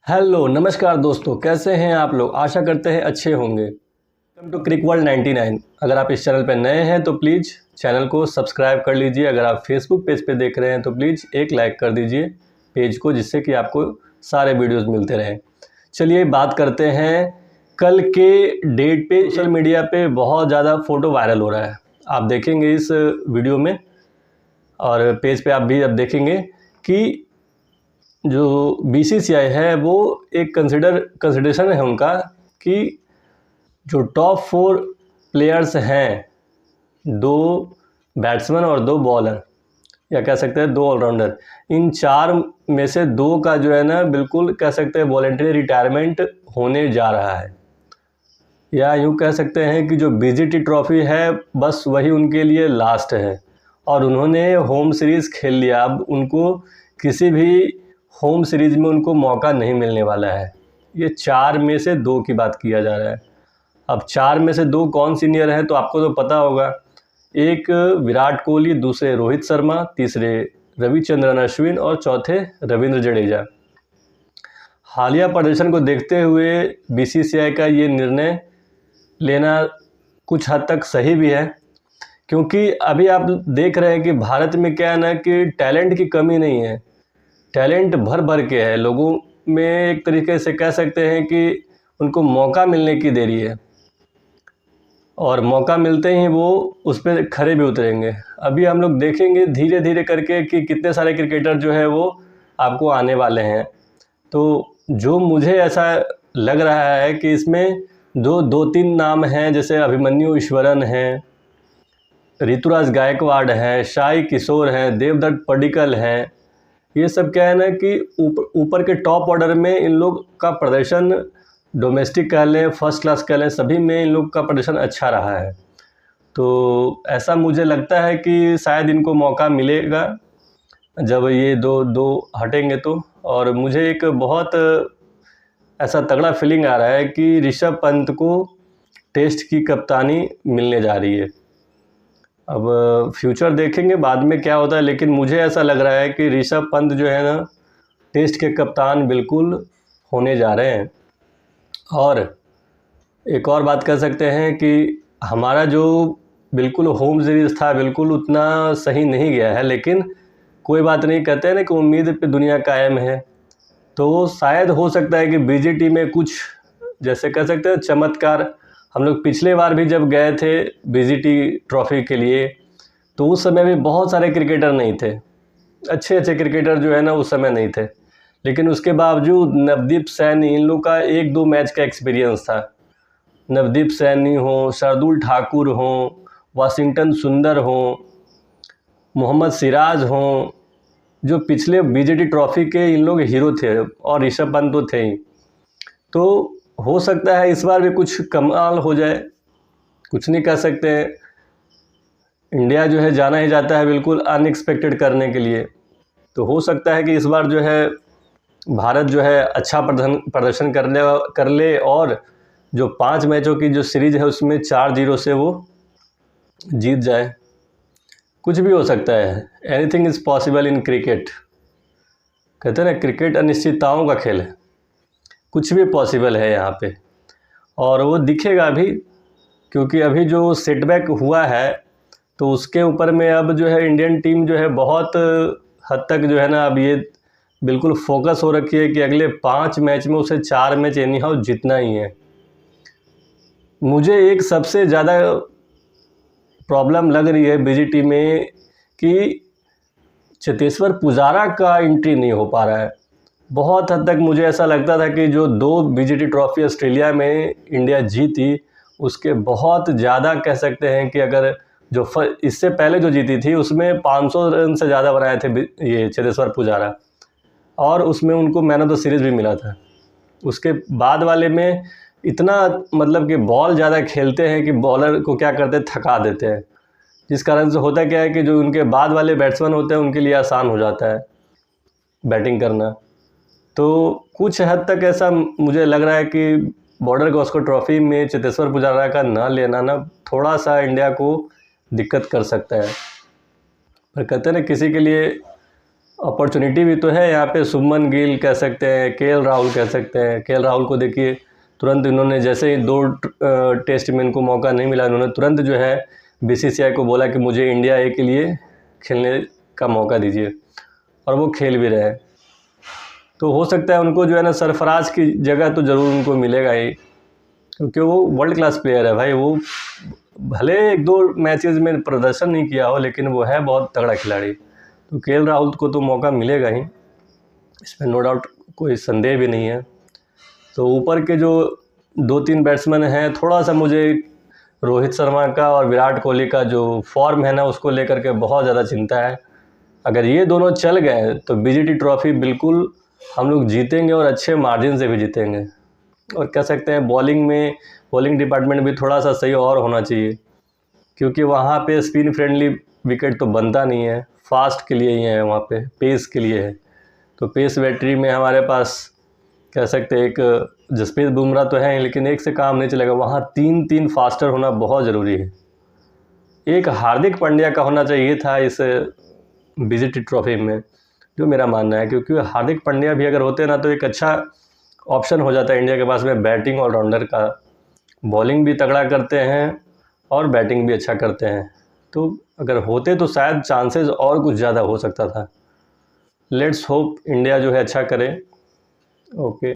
Hello नमस्कार दोस्तों, कैसे हैं आप लोग। आशा करते हैं अच्छे होंगे। Welcome to Crick World 99। अगर आप इस चैनल पर नए हैं तो प्लीज़ चैनल को सब्सक्राइब कर लीजिए। अगर आप फेसबुक पेज पे देख रहे हैं तो प्लीज़ एक लाइक कर दीजिए पेज को, जिससे कि आपको सारे वीडियोस मिलते रहें। चलिए बात करते हैं कल के डेट पे। सोशल मीडिया पे बहुत ज़्यादा फ़ोटो वायरल हो रहा है, आप देखेंगे इस वीडियो में और पेज पे आप भी अब देखेंगे कि जो बीसीसीआई है वो एक कंसिडरेशन है उनका कि जो टॉप 4 प्लेयर्स हैं, 2 बैट्समैन और 2 बॉलर, या कह सकते हैं 2 ऑलराउंडर, इन 4 में से 2 का जो है ना बिल्कुल कह सकते हैं वॉलंटरी रिटायरमेंट होने जा रहा है। या यूँ कह सकते हैं कि जो बीजीटी ट्रॉफी है बस वही उनके लिए लास्ट है और उन्होंने होम सीरीज़ खेल लिया। अब उनको किसी भी होम सीरीज़ में उनको मौका नहीं मिलने वाला है। ये 4 में से 2 की बात किया जा रहा है। अब 4 में से 2 कौन सीनियर है तो आपको तो पता होगा। एक विराट कोहली, दूसरे रोहित शर्मा, तीसरे रविचंद्रन अश्विन और चौथे रविंद्र जडेजा। हालिया प्रदर्शन को देखते हुए बीसीसीआई का ये निर्णय लेना कुछ हद तक सही भी है, क्योंकि अभी आप देख रहे हैं कि भारत में क्या है ना कि टैलेंट की कमी नहीं है, टैलेंट भर भर के है लोगों में। एक तरीके से कह सकते हैं कि उनको मौका मिलने की देरी है और मौका मिलते ही वो उस पर खरे भी उतरेंगे। अभी हम लोग देखेंगे धीरे धीरे करके कि कितने सारे क्रिकेटर जो है वो आपको आने वाले हैं। तो जो मुझे ऐसा लग रहा है कि इसमें दो तीन नाम हैं, जैसे अभिमन्यु ईश्वरन हैं, ऋतुराज गायकवाड़ हैं, साई किशोर हैं, देवदत्त पडिक्कल हैं। ये सब क्या है ना कि ऊपर के टॉप ऑर्डर में इन लोग का प्रदर्शन, डोमेस्टिक कह लें, फर्स्ट क्लास कह लें, सभी में इन लोग का प्रदर्शन अच्छा रहा है। तो ऐसा मुझे लगता है कि शायद इनको मौका मिलेगा जब ये दो हटेंगे तो। और मुझे एक बहुत ऐसा तगड़ा फीलिंग आ रहा है कि ऋषभ पंत को टेस्ट की कप्तानी मिलने जा रही है। अब फ्यूचर देखेंगे बाद में क्या होता है, लेकिन मुझे ऐसा लग रहा है कि ऋषभ पंत जो है ना टेस्ट के कप्तान बिल्कुल होने जा रहे हैं। और एक और बात कर सकते हैं कि हमारा जो बिल्कुल होम सीरीज़ था बिल्कुल उतना सही नहीं गया है, लेकिन कोई बात नहीं, कहते हैं ना कि उम्मीद पे दुनिया कायम है। तो शायद हो सकता है कि बीजीटी में कुछ, जैसे कह सकते हैं चमत्कार। हम लोग पिछले बार भी जब गए थे बीजीटी ट्रॉफी के लिए तो उस समय भी बहुत सारे क्रिकेटर नहीं थे, अच्छे क्रिकेटर जो है ना उस समय नहीं थे, लेकिन उसके बावजूद नवदीप सैनी, इन लोग का 1-2 मैच का एक्सपीरियंस था। नवदीप सैनी हो, शार्दुल ठाकुर हो, वाशिंगटन सुंदर हो, मोहम्मद सिराज हो, जो पिछले बीजीटी ट्रॉफी के इन लोग हीरो थे, और ऋषभ पंत तो थे ही। तो हो सकता है इस बार भी कुछ कमाल हो जाए, कुछ नहीं कह सकते हैं। इंडिया जो है जाना ही जाता है बिल्कुल अनएक्सपेक्टेड करने के लिए। तो हो सकता है कि इस बार जो है भारत जो है अच्छा प्रदर्शन कर ले और जो 5 मैचों की जो सीरीज़ है उसमें 4-0 से वो जीत जाए। कुछ भी हो सकता है, anything is possible in cricket. कहते हैं ना क्रिकेट अनिश्चितताओं का खेल है, कुछ भी पॉसिबल है यहाँ पे, और वो दिखेगा भी, क्योंकि अभी जो सेटबैक हुआ है तो उसके ऊपर में अब जो है इंडियन टीम जो है बहुत हद तक जो है ना अब ये बिल्कुल फोकस हो रखी है कि अगले 5 मैच में उसे 4 मैच एनी हाउ जीतना ही है। मुझे एक सबसे ज़्यादा प्रॉब्लम लग रही है बीजीटी में कि चेतेश्वर पुजारा का एंट्री नहीं हो पा रहा है। बहुत हद तक मुझे ऐसा लगता था कि जो 2 बीजीटी ट्रॉफी ऑस्ट्रेलिया में इंडिया जीती उसके बहुत ज़्यादा कह सकते हैं कि अगर जो इससे पहले जो जीती थी उसमें 500 रन से ज़्यादा बनाए थे ये चेतेश्वर पुजारा, और उसमें उनको मैन ऑफ द सीरीज़ भी मिला था। उसके बाद वाले में इतना मतलब कि बॉल ज़्यादा खेलते हैं कि बॉलर को क्या करते हैं, थका देते हैं, जिस कारण से होता क्या है कि जो उनके बाद वाले बैट्समैन होते हैं उनके लिए आसान हो जाता है बैटिंग करना। तो कुछ हद तक ऐसा मुझे लग रहा है कि बॉर्डर गावस्कर ट्रॉफी में चेतेश्वर पुजारा का ना लेना ना थोड़ा सा इंडिया को दिक्कत कर सकता है। पर कहते हैं ना किसी के लिए अपॉर्चुनिटी भी तो है यहाँ पे। शुभमन गिल कह सकते हैं, केएल राहुल कह सकते हैं। केएल राहुल को देखिए, तुरंत इन्होंने जैसे ही 2 टेस्ट में इनको मौका नहीं मिला, इन्होंने तुरंत जो है बीसीसीआई को बोला कि मुझे इंडिया ए के लिए खेलने का मौका दीजिए, और वो खेल भी रहे। तो हो सकता है उनको जो है ना सरफराज की जगह तो ज़रूर उनको मिलेगा ही, क्योंकि वो वर्ल्ड क्लास प्लेयर है भाई। वो भले 1-2 मैचेस में प्रदर्शन नहीं किया हो, लेकिन वो है बहुत तगड़ा खिलाड़ी। तो केएल राहुल को तो मौका मिलेगा ही, इसमें नो डाउट कोई संदेह भी नहीं है। तो ऊपर के जो 2-3 बैट्समैन हैं, थोड़ा सा मुझे रोहित शर्मा का और विराट कोहली का जो फॉर्म है ना, उसको लेकर के बहुत ज़्यादा चिंता है। अगर ये दोनों चल गए तो बीजीटी ट्रॉफी बिल्कुल हम लोग जीतेंगे, और अच्छे मार्जिन से भी जीतेंगे। और कह सकते हैं बॉलिंग डिपार्टमेंट भी थोड़ा सा सही और होना चाहिए, क्योंकि वहाँ पे स्पिन फ्रेंडली विकेट तो बनता नहीं है। फास्ट के लिए ही है वहाँ पे, पेस के लिए है। तो पेस बैटरी में हमारे पास कह सकते हैं एक जसप्रीत बुमराह तो है, लेकिन एक से काम नहीं चलेगा। वहाँ 3 फास्टर होना बहुत ज़रूरी है। एक हार्दिक पांड्या का होना चाहिए था इस बीजीटी ट्रॉफी में, जो मेरा मानना है, क्योंकि हार्दिक पांड्या भी अगर होते ना तो एक अच्छा ऑप्शन हो जाता है इंडिया के पास में बैटिंग ऑलराउंडर का। बॉलिंग भी तगड़ा करते हैं और बैटिंग भी अच्छा करते हैं। तो अगर होते तो शायद चांसेस और कुछ ज़्यादा हो सकता था। लेट्स होप इंडिया जो है अच्छा करे। ओके।